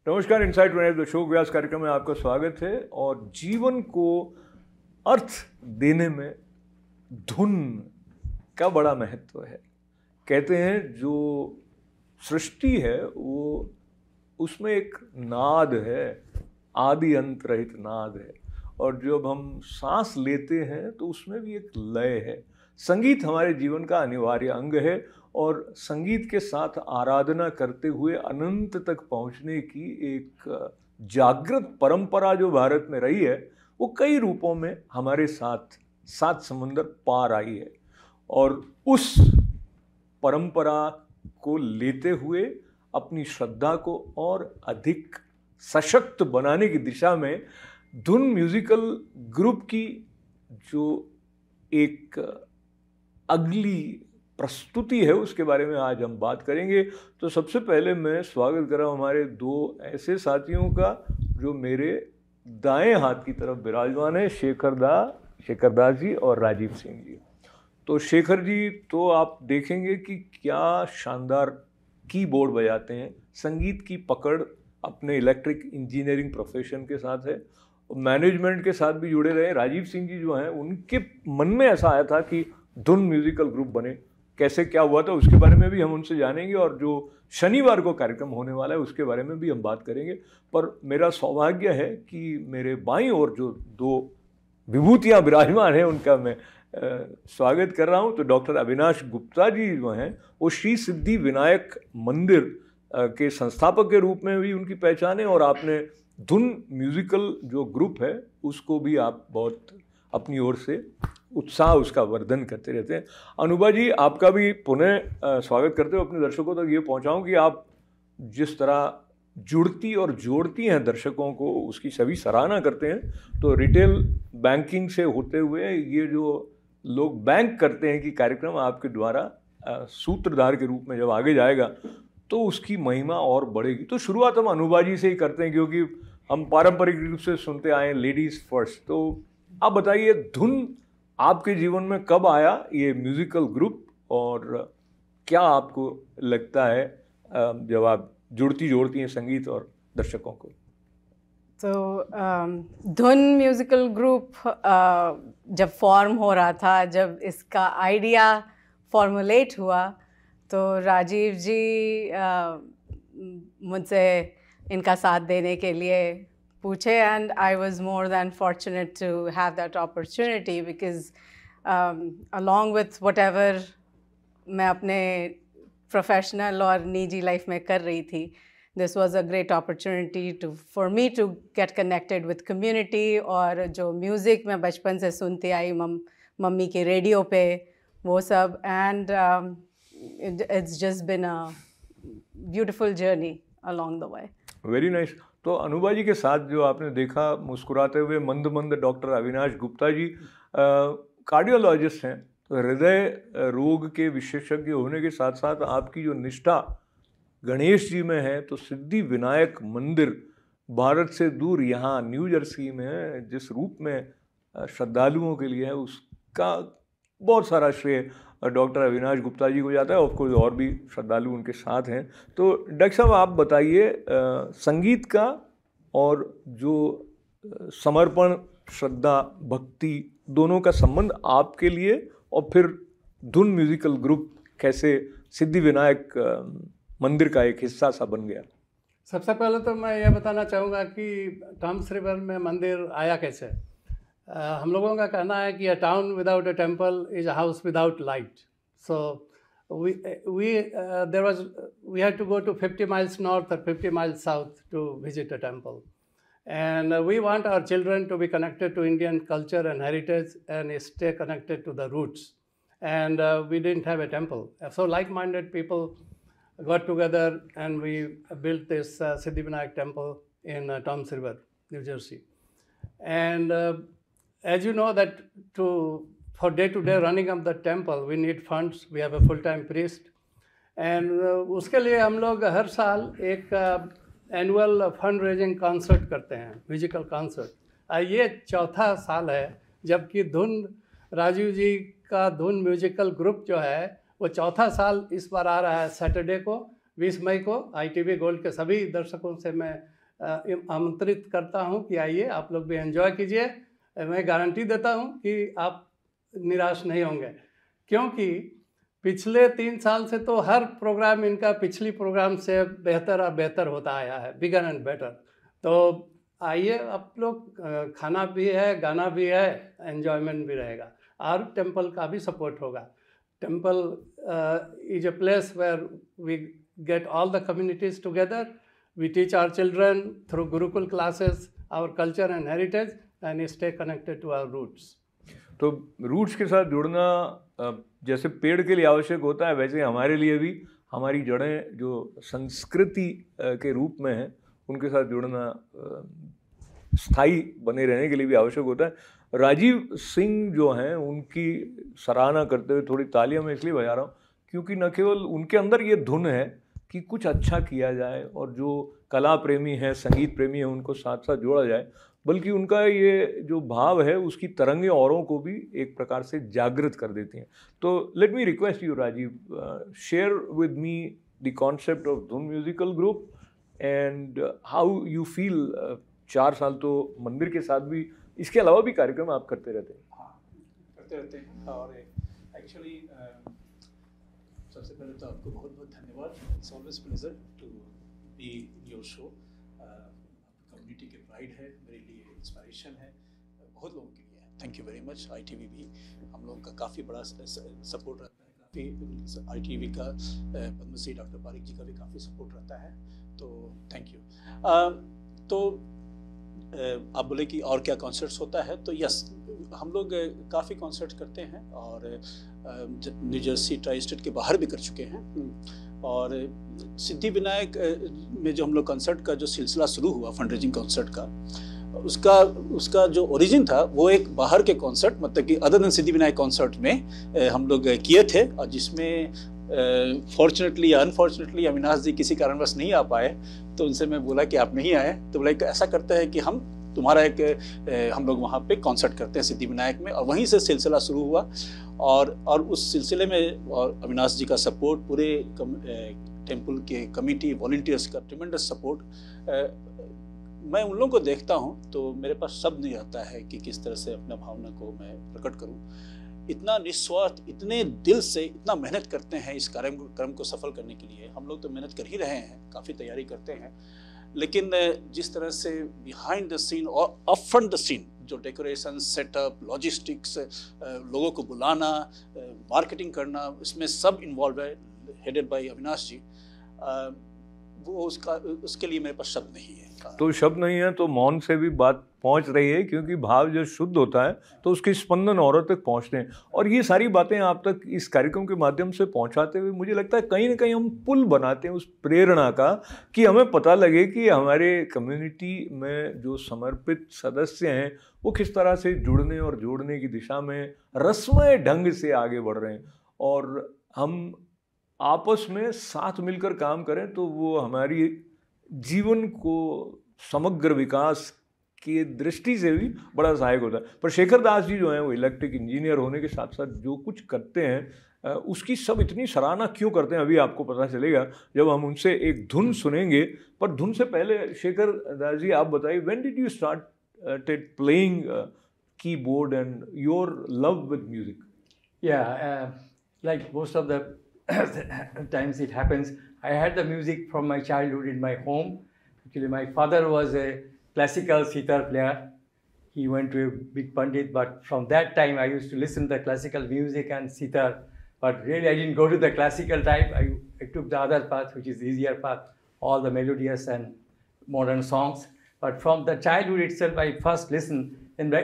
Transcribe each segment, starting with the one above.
नमस्कार, insight the show व्यास कार्यक्रम में आपका स्वागत है। और जीवन को अर्थ देने में धुन का बड़ा महत्व है। कहते हैं जो सृष्टि है वो उसमें एक नाद है, आदि अंत रहित नाद है, और जब हम सांस लेते हैं तो उसमें भी एक लय है। संगीत हमारे जीवन का अनिवार्य अंग है और संगीत के साथ आराधना करते हुए अनंत तक पहुंचने की एक जागृत परंपरा जो भारत में रही है वो कई रूपों में हमारे साथ सात समुंदर पार आई है। और उस परंपरा को लेते हुए अपनी श्रद्धा को और अधिक सशक्त बनाने की दिशा में धुन म्यूजिकल ग्रुप की जो एक अगली प्रस्तुति है उसके बारे में आज हम बात करेंगे। तो सबसे पहले मैं स्वागत कर रहा हूँ हमारे दो ऐसे साथियों का जो मेरे दाएं हाथ की तरफ विराजमान है, शेखर दास जी और राजीव सिंह जी। तो शेखर जी, तो आप देखेंगे कि क्या शानदार कीबोर्ड बजाते हैं। संगीत की पकड़ अपने इलेक्ट्रिक इंजीनियरिंग प्रोफेशन के साथ है, मैनेजमेंट के साथ भी जुड़े रहे। राजीव सिंह जी जो हैं उनके मन में ऐसा आया था कि धुन म्यूजिकल ग्रुप बने, कैसे क्या हुआ था उसके बारे में भी हम उनसे जानेंगे, और जो शनिवार को कार्यक्रम होने वाला है उसके बारे में भी हम बात करेंगे। पर मेरा सौभाग्य है कि मेरे बाईं ओर जो दो विभूतियाँ विराजमान हैं उनका मैं स्वागत कर रहा हूँ। तो डॉक्टर अविनाश गुप्ता जी जो हैं वो श्री सिद्धि विनायक मंदिर के संस्थापक के रूप में भी उनकी पहचान है, और आपने धुन म्यूजिकल जो ग्रुप है उसको भी आप बहुत अपनी ओर से उत्साह उसका वर्धन करते रहते हैं। अनुभा जी, आपका भी पुनः स्वागत करते हुए अपने दर्शकों तक ये पहुंचाऊं कि आप जिस तरह जुड़ती और जोड़ती हैं दर्शकों को उसकी सभी सराहना करते हैं। तो रिटेल बैंकिंग से होते हुए ये जो लोग बैंक करते हैं कि कार्यक्रम आपके द्वारा सूत्रधार के रूप में जब आगे जाएगा तो उसकी महिमा और बढ़ेगी। तो शुरुआत हम अनुभा जी से ही करते हैं क्योंकि हम पारंपरिक रूप से सुनते आए लेडीज़ फर्स्ट। तो आप बताइए, धुन आपके जीवन में कब आया ये म्यूजिकल ग्रुप, और क्या आपको लगता है जब आप जोड़ती हैं संगीत और दर्शकों को? तो धुन म्यूजिकल ग्रुप जब फॉर्म हो रहा था, जब इसका आइडिया फॉर्मुलेट हुआ, तो राजीव जी मुझसे इनका साथ देने के लिए पूछे, and I was more than fortunate to have that opportunity because along with whatever मैं अपने प्रोफेशनल और निजी लाइफ में कर रही थी, this was a great opportunity for me to get connected with community। और जो म्यूज़िक मैं बचपन से सुनती आई मम्मी के रेडियो पे वो सब, and it's just been a beautiful journey along the way। Very nice। तो अनुभा जी के साथ जो आपने देखा मुस्कुराते हुए मंद मंद डॉक्टर अविनाश गुप्ता जी कार्डियोलॉजिस्ट हैं, तो हृदय रोग के विशेषज्ञ होने के साथ साथ आपकी जो निष्ठा गणेश जी में है, तो सिद्धि विनायक मंदिर भारत से दूर यहाँ न्यू जर्सी में जिस रूप में श्रद्धालुओं के लिए है उसका बहुत सारा श्रेय डॉक्टर अविनाश गुप्ता जी को जाता है, और कोई और भी श्रद्धालु उनके साथ हैं। तो डॉक्टर साहब, आप बताइए संगीत का और जो समर्पण, श्रद्धा, भक्ति दोनों का संबंध आपके लिए, और फिर धुन म्यूजिकल ग्रुप कैसे सिद्धि विनायक मंदिर का एक हिस्सा सा बन गया? सबसे पहले तो मैं ये बताना चाहूँगा कि टॉम्स रिवर में मंदिर आया कैसे। हम लोगों का कहना है कि a town without a temple is a house without light. So we had to go to 50 miles north or 50 miles south to visit a temple, and we want our children to be connected to Indian culture and heritage and stay connected to the roots, and we didn't have a temple, so like-minded people got together and we built this Siddhi Vinayak temple in Toms River, New Jersey. And as you know that for day-to-day running of the temple we need funds, we have a full-time priest, and उसके लिए हम लोग हर साल एक annual fund raising concert करते हैं, musical concert. ये चौथा साल है जबकि राजीव जी का धुन म्यूजिकल ग्रुप जो है वो चौथा साल इस बार आ रहा है सैटरडे को 20 मई को ITV गोल्ड के सभी दर्शकों से मैं आमंत्रित करता हूं कि आइए, आप लोग भी एंजॉय कीजिए। मैं गारंटी देता हूं कि आप निराश नहीं होंगे, क्योंकि पिछले 3 साल से तो हर प्रोग्राम इनका पिछली प्रोग्राम से बेहतर और बेहतर होता आया है, बिगर एंड बेटर। तो आइए आप लोग, खाना भी है, गाना भी है, एन्जॉयमेंट भी रहेगा, और टेम्पल का भी सपोर्ट होगा। Temple is a place where we get all the communities together. We teach our children through Gurukul classes our culture and heritage, and stay connected to our roots. तो roots के साथ जुड़ना जैसे पेड़ के लिए आवश्यक होता है, वैसे हमारे लिए भी हमारी जड़ें जो संस्कृति के रूप में हैं उनके साथ जुड़ना स्थायी बने रहने के लिए भी आवश्यक होता है। राजीव सिंह जो हैं उनकी सराहना करते हुए थोड़ी तालियां मैं इसलिए बजा रहा हूँ क्योंकि न केवल उनके अंदर ये धुन है कि कुछ अच्छा किया जाए और जो कला प्रेमी हैं, संगीत प्रेमी हैं, उनको साथ साथ जोड़ा जाए, बल्कि उनका ये जो भाव है उसकी तरंगें औरों को भी एक प्रकार से जागृत कर देती हैं। तो let me request you Rajiv, share with me the concept of Dhun musical group and how you feel. 4 साल तो मंदिर के साथ भी, इसके अलावा भी कार्यक्रम आप करते रहते हैं। हाँ, करते रहते हैं। और एक्चुअली सबसे पहले तो आपको बहुत बहुत धन्यवाद। It's always pleasure to be in your show. Community के प्राइड है, मेरे लिए इंस्पिरेशन है, बहुत लोगों के लिए है। Thank you very much. ITV भी हम लोगों का काफ़ी बड़ा सपोर्ट रहता है, काफ़ी ITV का पद्मश्री डॉक्टर पारिक जी का भी काफ़ी सपोर्ट रहता है, तो थैंक यू। तो आप बोले कि और क्या कॉन्सर्ट्स होता है, तो यस, हम लोग काफ़ी कॉन्सर्ट करते हैं और न्यू जर्सी ट्राई स्टेट के बाहर भी कर चुके हैं। और सिद्धि विनायक में जो हम लोग कॉन्सर्ट का जो सिलसिला शुरू हुआ फंड-रेजिंग कॉन्सर्ट का, उसका जो ओरिजिन था वो एक बाहर के कॉन्सर्ट, मतलब कि other than Siddhi Vinayak concert में हम लोग किए थे, और जिसमें फॉर्चुनेटली या अनफॉर्चुनेटली अविनाश जी किसी कारणवश नहीं आ पाए। तो उनसे मैं बोला कि आप नहीं आए, तो बोला ऐसा करते हैं कि हम तुम्हारा हम लोग वहाँ पे कॉन्सर्ट करते हैं सिद्धि विनायक में, और वहीं से सिलसिला शुरू हुआ। और उस सिलसिले में और अविनाश जी का सपोर्ट, पूरे टेम्पल के कमिटी वॉलंटियर्स का ट्रिमेंडस सपोर्ट, मैं उन लोगों को देखता हूँ तो मेरे पास शब्द नहीं आता है कि किस तरह से अपना भावना को मैं प्रकट करूँ। इतना निस्वार्थ, इतने दिल से इतना मेहनत करते हैं इस कार्यक्रम को सफल करने के लिए। हम लोग तो मेहनत कर ही रहे हैं, काफ़ी तैयारी करते हैं, लेकिन जिस तरह से बिहाइंड द सीन और अप फ्रंट द सीन, जो डेकोरेशन, सेटअप, लॉजिस्टिक्स, लोगों को बुलाना, मार्केटिंग करना, इसमें सब इन्वॉल्व है, हेडेड बाय अविनाश जी, वो उसके लिए मेरे पास शब्द नहीं है। तो शब्द नहीं है तो मौन से भी बात पहुंच रही है, क्योंकि भाव जो शुद्ध होता है तो उसके स्पंदन औरों तक पहुंचते हैं। और ये सारी बातें आप तक इस कार्यक्रम के माध्यम से पहुंचाते हुए मुझे लगता है कहीं ना कहीं हम पुल बनाते हैं उस प्रेरणा का, कि हमें पता लगे कि हमारे कम्युनिटी में जो समर्पित सदस्य हैं वो किस तरह से जुड़ने और जोड़ने की दिशा में रस्मय ढंग से आगे बढ़ रहे हैं, और हम आपस में साथ मिलकर काम करें तो वो हमारी जीवन को समग्र विकास की दृष्टि से भी बड़ा सहायक होता है। पर शेखर दास जी जो हैं वो इलेक्ट्रिक इंजीनियर होने के साथ साथ जो कुछ करते हैं उसकी सब इतनी सराहना क्यों करते हैं, अभी आपको पता चलेगा जब हम उनसे एक धुन सुनेंगे। पर धुन से पहले शेखर दास जी आप बताइए, when did you start playing keyboard and your love with music? Like most of the times it happens, I had the music from my childhood in my home. Actually, my father was a classical sitar player. He went to a big pandit, but from that time I used to listen to the classical music and sitar. But really I didn't go to the classical type. I took the other path, which is the easier path, all the melodious and modern songs. But from the childhood itself, I first listened. In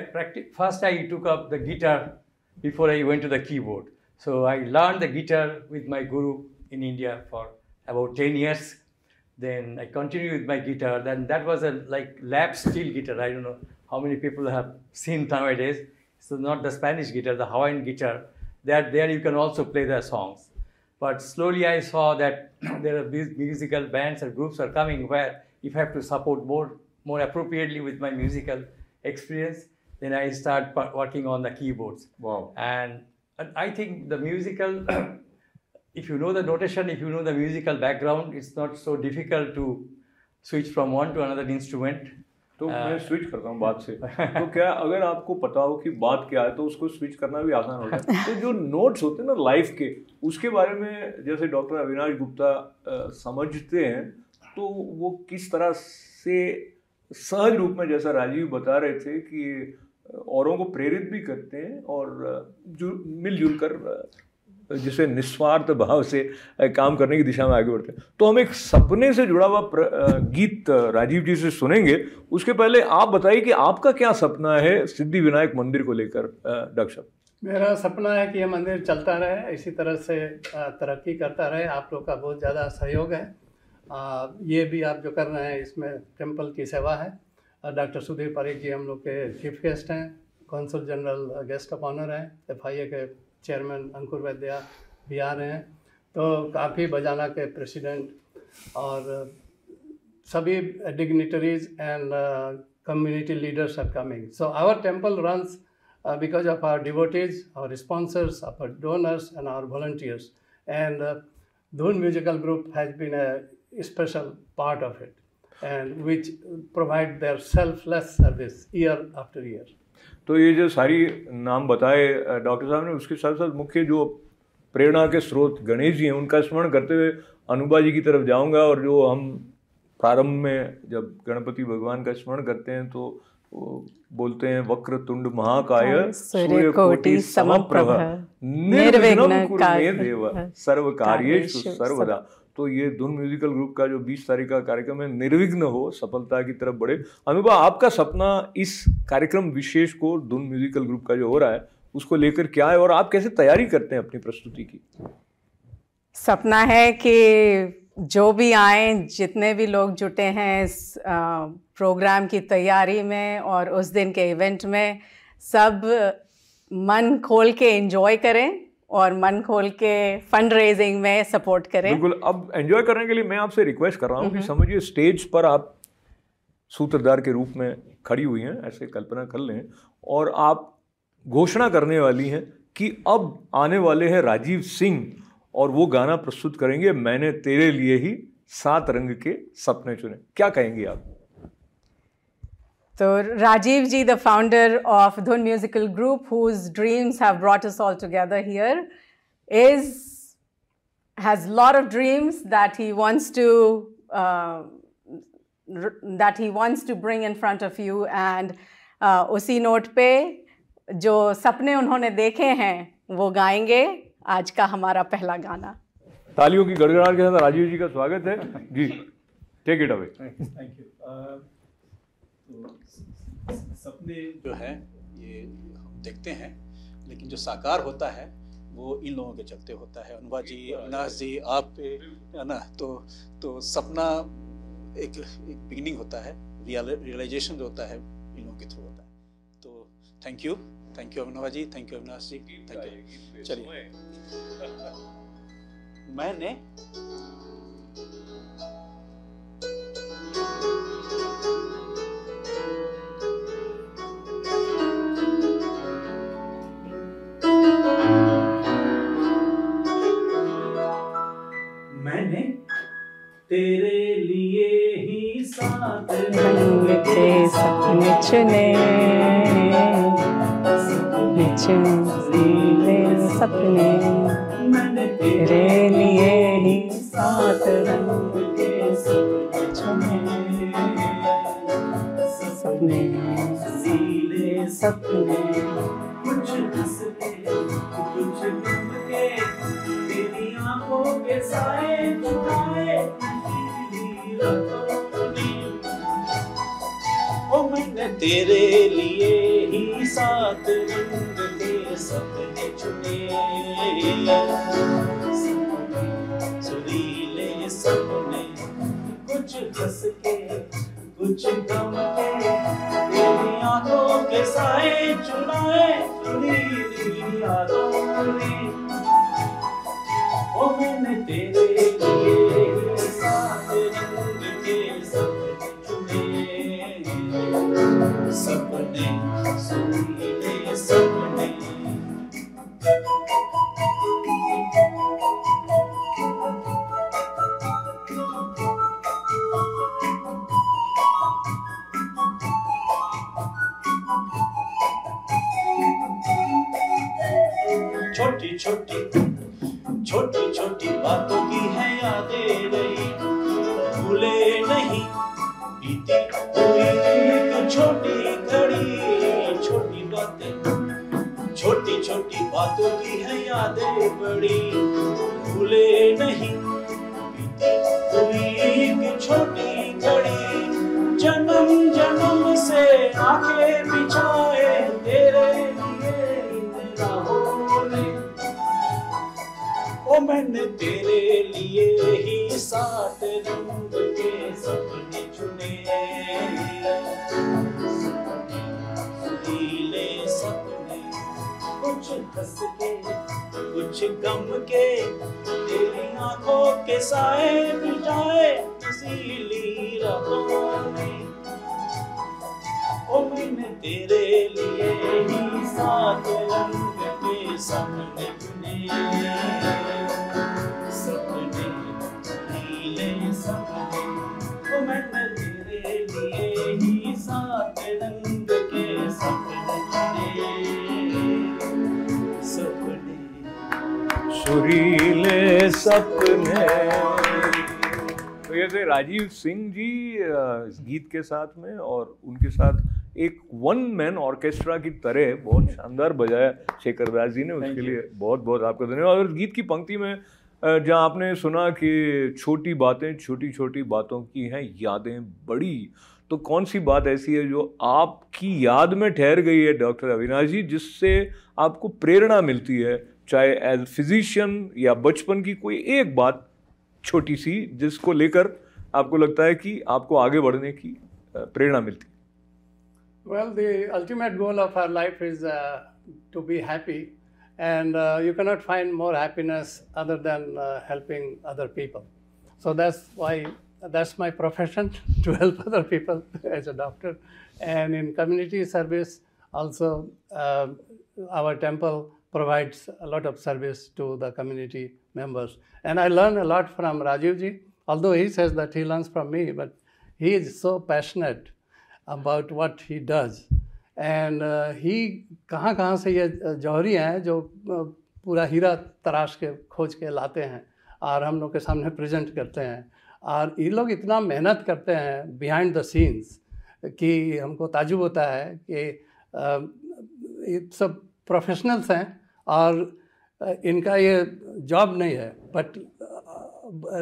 first I took up the guitar before I went to the keyboard. So I learned the guitar with my guru in India for about 10 years. Then I continued with my guitar. Then that was a lap steel guitar. I don't know how many people have seen nowadays. So not the Spanish guitar, the Hawaiian guitar. There you can also play the songs. But slowly I saw that there are these musical bands or groups are coming where if I have to support more appropriately with my musical experience, then I start working on the keyboards. Wow. And I think the musical if you know the notation, if you know the musical background, it's not so difficult to switch from one to another instrument. तो मैं switch करता हूँ बात से। तो क्या अगर आपको पता हो कि बात क्या है तो उसको स्विच करना भी आसान होता है। तो जो नोट्स होते हैं ना लाइफ के, उसके बारे में जैसे डॉक्टर अविनाश गुप्ता समझते हैं, तो वो किस तरह से सहज रूप में, जैसा राजीव बता रहे थे कि औरों को प्रेरित भी करते हैं और मिलजुल कर जिसे निस्वार्थ भाव से काम करने की दिशा में आगे बढ़ते हैं। तो हम एक सपने से जुड़ा हुआ गीत राजीव जी से सुनेंगे। उसके पहले आप बताइए कि आपका क्या सपना है सिद्धि विनायक मंदिर को लेकर डॉक्टर साहब? मेरा सपना है कि यह मंदिर चलता रहे, इसी तरह से तरक्की करता रहे। आप लोग का बहुत ज़्यादा सहयोग है। ये भी आप जो कर रहे हैं इसमें टेम्पल की सेवा है। डॉक्टर सुधीर पारिक जी हम लोग के चीफ गेस्ट हैं, consul general guest of honour हैं, FIA के चेयरमैन अंकुर वैद्या भी आ रहे हैं। तो काफ़ी बजाना के प्रेसिडेंट और सभी dignitaries and community leaders are coming. So our temple runs because of our devotees, our sponsors, our donors and our volunteers, and Dhun Musical Group has been a special part of it, and which provide their selfless service year after year. तो ये जो सारी नाम बताए doctor साहब ने, उसके साथ साथ मुख्य जो प्रेरणा के स्रोत गणेश जी हैं, उनका स्मरण करते हुए अनुबा जी की तरफ जाऊंगा। और जो हम प्रारंभ में जब गणपति भगवान का स्मरण करते हैं तो बोलते हैं वक्र तुंड महाकाय सूर्यकोटि समप्रभ निर्विघ्नं कुरु मे देव सर्व कार्येषु सर्वदा। तो ये धुन म्यूजिकल ग्रुप का जो 20 तारीख का कार्यक्रम है, निर्विघ्न हो, सफलता की तरफ बढ़े। अनुभा, आपका सपना इस कार्यक्रम विशेष को धुन म्यूजिकल ग्रुप का जो हो रहा है उसको लेकर क्या है और आप कैसे तैयारी करते हैं अपनी प्रस्तुति की? सपना है कि जो भी आए, जितने भी लोग जुटे हैं इस प्रोग्राम की तैयारी में और उस दिन के इवेंट में, सब मन खोल के एंजॉय करें और मन खोल के फंड रेजिंग में सपोर्ट करें। बिल्कुल। अब एंजॉय करने के लिए मैं आपसे रिक्वेस्ट कर रहा हूँ कि समझिए स्टेज पर आप सूत्रधार के रूप में खड़ी हुई हैं, ऐसे कल्पना कर लें, और आप घोषणा करने वाली हैं कि अब आने वाले हैं राजीव सिंह और वो गाना प्रस्तुत करेंगे, मैंने तेरे लिए ही 7 रंग के सपने चुने। क्या कहेंगी आप? तो राजीव जी, the founder of Dhun Musical Group, whose dreams have brought us all together here, has a lot of dreams that he wants to bring in front of you, and उसी नोट पे जो सपने उन्होंने देखे हैं वो गाएंगे आज का हमारा पहला गाना। तालियों की गड़गड़ाहट के साथ राजीव जी का स्वागत है जी, take it away. Thank you. सपने जो है ये हम देखते हैं, लेकिन जो साकार होता है वो इन लोगों के चलते होता है। अनुभा जी, अविनाश जी, आप है ना, तो सपना एक बिगिनिंग होता है, रियलाइजेशन जो होता है इन लोगों के थ्रू होता है। तो thank you Anubha ji, thank you Avinash ji, thank you. चलिए, मैंने तेरे लिए ही 7 रंग के सपने चुने, सपने मैंने तेरे लिए ही 7 रंग के सपने चुने, सपने सीले सपने कुछ हंस के कुछ गम के, तेरी आंखों के साए चुराए ओ मैंने तेरे लिए ही 7 रंग के सपने चुने, सुरीले सपने कुछ हंस के कुछ गम के, तेरी आंखों के साए चुराए सुरीली यादों ने। ओ मैंने तेरे लिए 7 रंग के सपने चुने, सपने सुरीले सपने। छोटी छोटी छोटी बातों की है यादें रही, भूले नहीं बीती हुई एक छोटी घड़ी। छोटी बातें छोटी छोटी बातों की है यादें बड़ी, भूले नहीं बीती हुई एक छोटी घड़ी। जन्म जन्म से आंखें बिछाए तेरे लिए इन राहों ने, ओ मैंने तेरे लिए ही 7 रंग के सपने चुने, नीले सपने, कुछ हंस के कुछ गम के, तेरी आंखों के साए बिछाए नशीली राहों ने। ओ मैंने तेरे लिए ही 7 रंग के सपने चुने, सपने नीले सपने। ओ मैंने तेरे लिए ही 7 रंग के सपने चुने, सपने सुरीले सपने। तो ये थे राजीव सिंह जी इस गीत के साथ में, और उनके साथ एक वन मैन ऑर्केस्ट्रा की तरह बहुत शानदार बजाया शेखर व्यास जी ने, उसके लिए बहुत बहुत आपका धन्यवाद। और गीत की पंक्ति में जहाँ आपने सुना कि छोटी बातें छोटी छोटी बातों की हैं यादें बड़ी, तो कौन सी बात ऐसी है जो आपकी याद में ठहर गई है डॉक्टर अविनाश जी, जिससे आपको प्रेरणा मिलती है, चाहे एज फिजिशियन या बचपन की कोई एक बात छोटी सी जिसको लेकर आपको लगता है कि आपको आगे बढ़ने की प्रेरणा मिलती है? Well, the ultimate goal of our life is to be happy, and you cannot find more happiness other than helping other people. So that's my profession, to help other people as a doctor. And in community service also, our temple provides a lot of service to the community members. And I learn a lot from Rajiv ji, although he says that he learns from me, but he is so passionate about what he does. And he कहाँ से ये जौहरी हैं जो पूरा हीरा तराश के खोज के लाते हैं और हम लोग के सामने प्रेजेंट करते हैं, और ये लोग इतना मेहनत करते हैं बिहाइंड द सीन्स कि हमको ताजुब होता है कि ये सब प्रोफेशनल्स हैं और इनका ये जॉब नहीं है, बट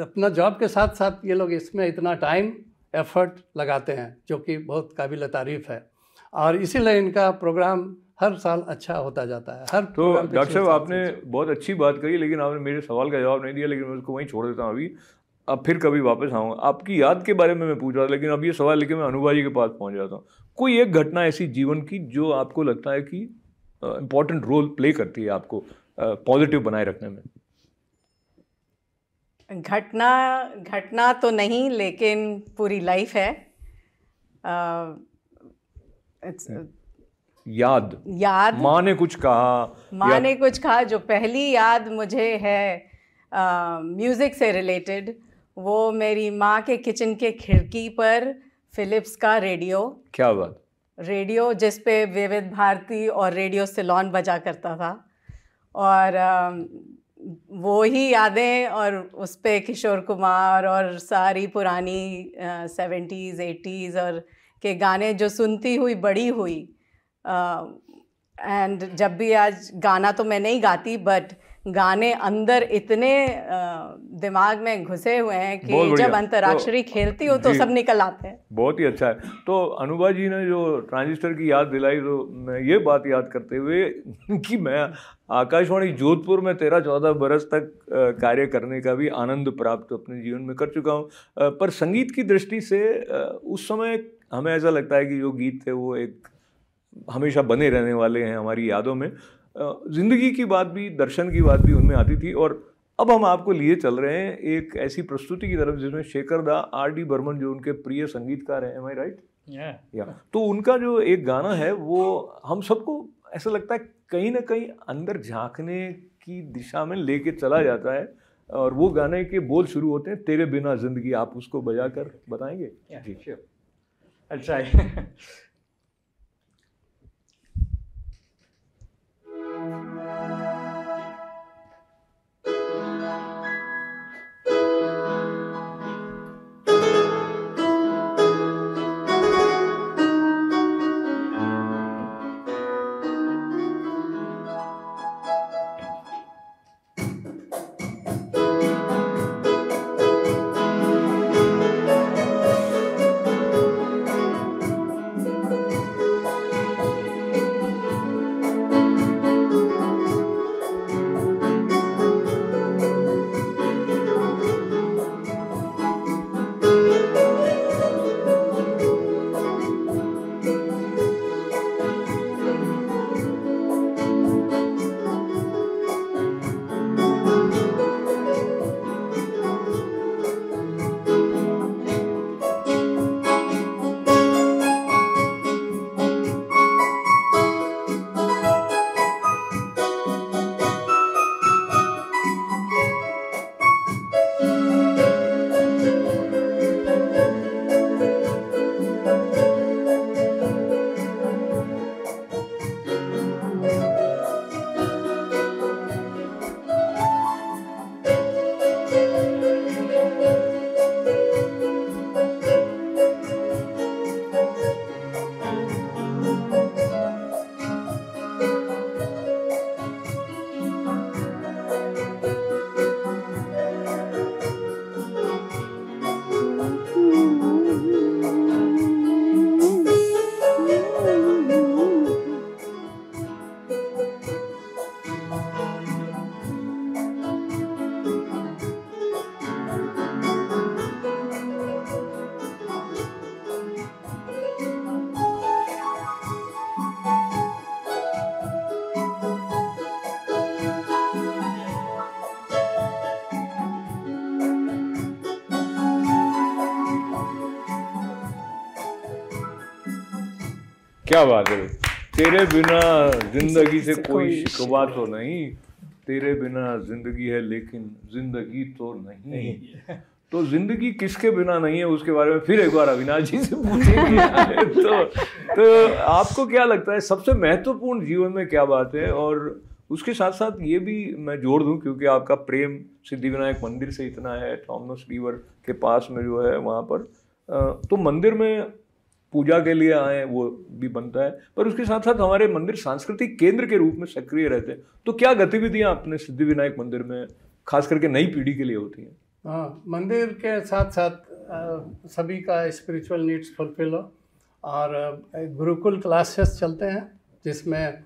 अपना जॉब के साथ साथ ये लोग इसमें इतना टाइम एफर्ट लगाते हैं, जो कि बहुत काबिल तारीफ़ है, और इसीलिए इनका प्रोग्राम हर साल अच्छा होता जाता है। हर तो डॉक्टर साहब आपने बहुत अच्छी बात कही, लेकिन आपने मेरे सवाल का जवाब नहीं दिया, लेकिन मैं उसको वहीं छोड़ देता हूँ अभी। अब फिर कभी वापस आऊँगा। आपकी याद के बारे में मैं पूछ रहा था, लेकिन अब ये सवाल लेके मैं अनुभा जी के पास पहुँच जाता हूँ। कोई एक घटना ऐसी जीवन की जो आपको लगता है कि इम्पोर्टेंट रोल प्ले करती है आपको पॉजिटिव बनाए रखने में? घटना तो नहीं, लेकिन पूरी लाइफ है। याद माँ ने कुछ कहा, जो पहली याद मुझे है म्यूज़िक से रिलेटेड, वो मेरी माँ के किचन के खिड़की पर फिलिप्स का रेडियो। क्या बात! रेडियो जिस पे विविध भारती और रेडियो सिलोन बजा करता था, और वो ही यादें, और उस पे किशोर कुमार और सारी पुरानी 70s 80s और के गाने जो सुनती हुई बड़ी हुई। एंड जब भी आज गाना तो मैं नहीं गाती, बट गाने अंदर इतने दिमाग में घुसे हुए हैं कि जब अंतराक्षरी खेलती हो तो सब निकल आते हैं। बहुत ही अच्छा है। तो अनुभा जी ने जो ट्रांजिस्टर की याद दिलाई, तो मैं ये बात याद करते हुए कि मैं आकाशवाणी जोधपुर में 13-14 बरस तक कार्य करने का भी आनंद प्राप्त अपने जीवन में कर चुका हूँ, पर संगीत की दृष्टि से उस समय हमें ऐसा लगता है कि जो गीत थे वो एक हमेशा बने रहने वाले हैं हमारी यादों में। ज़िंदगी की बात भी, दर्शन की बात भी उनमें आती थी। और अब हम आपको लिए चल रहे हैं एक ऐसी प्रस्तुति की तरफ जिसमें शेखर दा R.D. बर्मन जो उनके प्रिय संगीतकार हैं, एम आई राइट? या तो उनका जो एक गाना है वो हम सबको ऐसा लगता है कहीं ना कहीं अंदर झांकने की दिशा में लेके चला जाता है, और वो गाने के बोल शुरू होते हैं तेरे बिना जिंदगी। आप उसको बजा कर बताएंगे? जी श्योर, आई ट्राई। क्या बात है। तेरे बिना जिंदगी से कोई शिकवा तो नहीं, तेरे बिना जिंदगी है लेकिन जिंदगी तो नहीं। तो जिंदगी किसके बिना नहीं है उसके बारे में फिर एक बार अविनाश जी से पूछेंगे। तो आपको क्या लगता है सबसे महत्वपूर्ण जीवन में क्या बात है? और उसके साथ साथ ये भी मैं जोड़ दूं, क्योंकि आपका प्रेम सिद्धिविनायक मंदिर से इतना है, थॉमस रिवर के पास में जो है वहाँ पर, तो मंदिर में पूजा के लिए आए वो भी बनता है, पर उसके साथ साथ हमारे मंदिर सांस्कृतिक केंद्र के रूप में सक्रिय रहते हैं। तो क्या गतिविधियां अपने सिद्धिविनायक मंदिर में खास करके नई पीढ़ी के लिए होती हैं? हाँ, मंदिर के साथ साथ सभी का स्पिरिचुअल नीड्स फुलफिल हो, और गुरुकुल क्लासेस चलते हैं जिसमें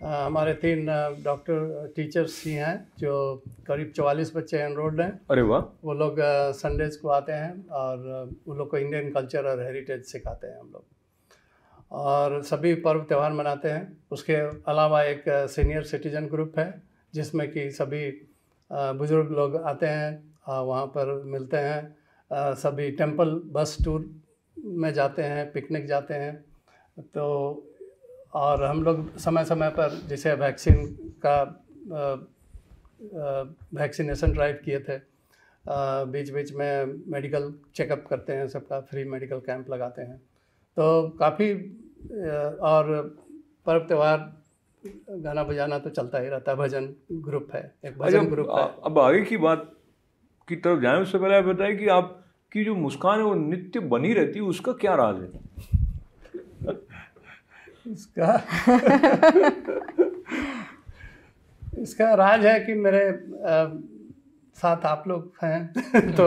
हमारे 3 डॉक्टर टीचर्स ही हैं, जो करीब 44 बच्चे एनरोल्ड हैं। अरे वाह। वो लोग संडेज को आते हैं और उन लोग को इंडियन कल्चर और हेरिटेज सिखाते हैं हम लोग, और सभी पर्व त्यौहार मनाते हैं। उसके अलावा एक सीनियर सिटीजन ग्रुप है जिसमें कि सभी बुज़ुर्ग लोग आते हैं, वहाँ पर मिलते हैं। सभी टेंपल बस टूर में जाते हैं, पिकनिक जाते हैं। तो और हम लोग समय समय पर जैसे वैक्सीन का वैक्सीनेशन ड्राइव किए थे, बीच बीच में मेडिकल चेकअप करते हैं, सबका फ्री मेडिकल कैंप लगाते हैं। तो काफ़ी और पर्व त्यौहार गाना बजाना तो चलता ही रहता है। भजन ग्रुप है, एक भजन ग्रुप है। अब आगे की बात की तरफ जाएं उससे पहले आप बताएं कि आपकी जो मुस्कान है वो नित्य बनी रहती है, उसका क्या राज है? इसका राज है कि मेरे साथ आप लोग हैं। तो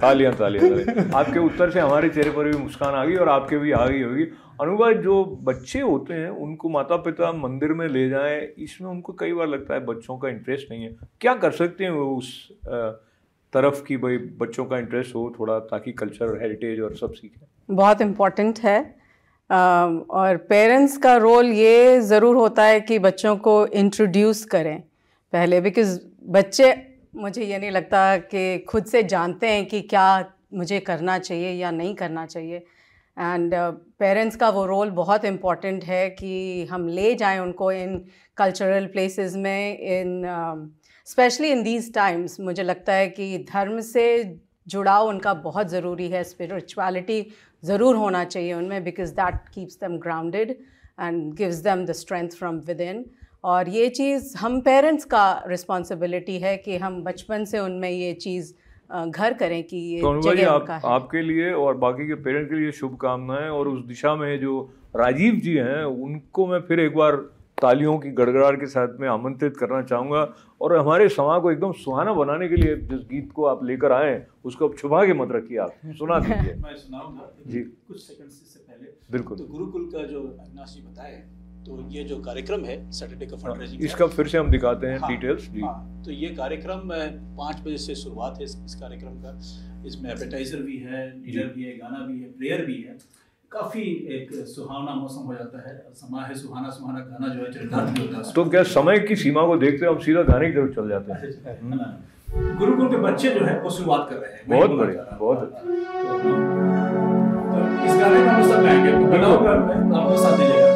तालियां तालियां। आपके उत्तर से हमारे चेहरे पर भी मुस्कान आ गई और आपके भी आ गई होगी। अनुभव, जो बच्चे होते हैं उनको माता पिता मंदिर में ले जाएं, इसमें उनको कई बार लगता है बच्चों का इंटरेस्ट नहीं है, क्या कर सकते हैं वो उस तरफ की भाई बच्चों का इंटरेस्ट हो थोड़ा, ताकि कल्चर हेरिटेज और सब सीखें? बहुत इम्पॉर्टेंट है, और पेरेंट्स का रोल ये ज़रूर होता है कि बच्चों को इंट्रोड्यूस करें पहले, बिकॉज़ बच्चे, मुझे ये नहीं लगता कि खुद से जानते हैं कि क्या मुझे करना चाहिए या नहीं करना चाहिए। एंड पेरेंट्स का वो रोल बहुत इम्पॉर्टेंट है कि हम ले जाएं उनको इन कल्चरल प्लेसेस में, इन स्पेशली इन दीज टाइम्स। मुझे लगता है कि धर्म से जुड़ाव उनका बहुत ज़रूरी है, स्पिरिचुअलिटी ज़रूर होना चाहिए उनमें, because that keeps them grounded and gives them the strength from with in. और ये चीज़ हम पेरेंट्स का रिस्पॉन्सिबिलिटी है कि हम बचपन से उनमें ये चीज़ घर करें कि ये जगह उनका है। आपके लिए और बाकी के पेरेंट्स के लिए शुभकामनाएं। और उस दिशा में जो राजीव जी हैं उनको मैं फिर एक बार तालियों की गड़गड़ाहट के साथ में आमंत्रित करना चाहूँगा, और हमारे समाज को एकदम सुहाना बनाने के लिए जिस गीत को आप लेकर आए उसको अब छुपा के मत रखिए, आप सुना दीजिए। मैं सुनाऊंगा जी कुछ सेकंड्स से पहले। बिल्कुल। तो गुरुकुल का जो अविनाश जी बताए, तो ये जो कार्यक्रम है सैटरडे का फंडरेजिंग, इसका फिर से हम दिखाते हैं डिटेल्स जी। तो ये कार्यक्रम 5 बजे से शुरुआत है इस कार्यक्रम का। इसमें एपेटाइजर भी है, डिनर भी है, गाना भी है, प्रेयर भी है। काफी एक सुहावना मौसम हो जाता है, समय है सुहाना सुहाना, गाना जो है चरितार्थ होता है। तो क्या समय की सीमा को देखते हम सीधा गाने की तरफ चल जाते हैं? गुरुकुल के बच्चे जो है वो शुरुआत कर रहे हैं। बहुत बढ़िया, बहुत अच्छा। तो इस गाने में हम सब गाएंगे, आपको साथ दीजिएगा।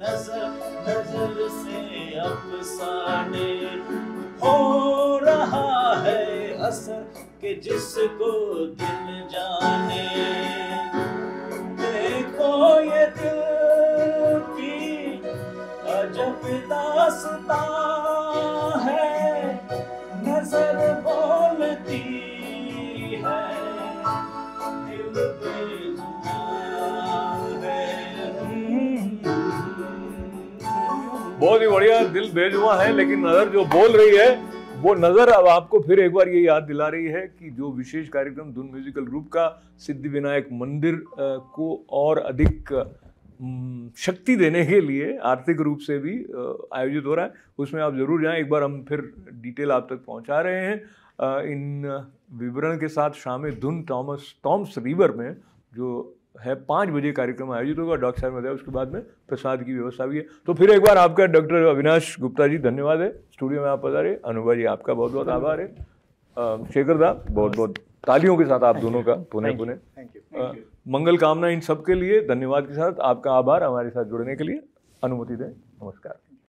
नजर नजर से अफसाने हो रहा है असर के जिसको दिल जाने। देखो ये दिल की अजब दास्तां है, नजर बोलती है दिल बेजुबान है। बहुत ही बढ़िया, दिल बेजुबां है लेकिन नजर जो बोल रही है वो नजर अब आपको फिर एक बार ये याद दिला रही है कि जो विशेष कार्यक्रम धुन म्यूजिकल ग्रुप का सिद्धि विनायक मंदिर को और अधिक शक्ति देने के लिए आर्थिक रूप से भी आयोजित हो रहा है, उसमें आप जरूर जाएं। एक बार हम फिर डिटेल आप तक पहुंचा रहे हैं इन विवरण के साथ। शाम धुन टॉम्स रिवर में जो है 5 बजे कार्यक्रम आयोजित होगा, डॉक्टर साहब ने बताया। उसके बाद में प्रसाद की व्यवस्था भी है। तो फिर एक बार आपका डॉक्टर अविनाश गुप्ता जी धन्यवाद है, स्टूडियो में आप पधारे। अनुभा जी आपका बहुत बहुत आभार है। शेखर दा बहुत बहुत तालियों के साथ आप दोनों का पुनः पुनः मंगल कामना इन सब के लिए। धन्यवाद के साथ आपका आभार हमारे साथ जुड़ने के लिए। अनुमति दें, नमस्कार।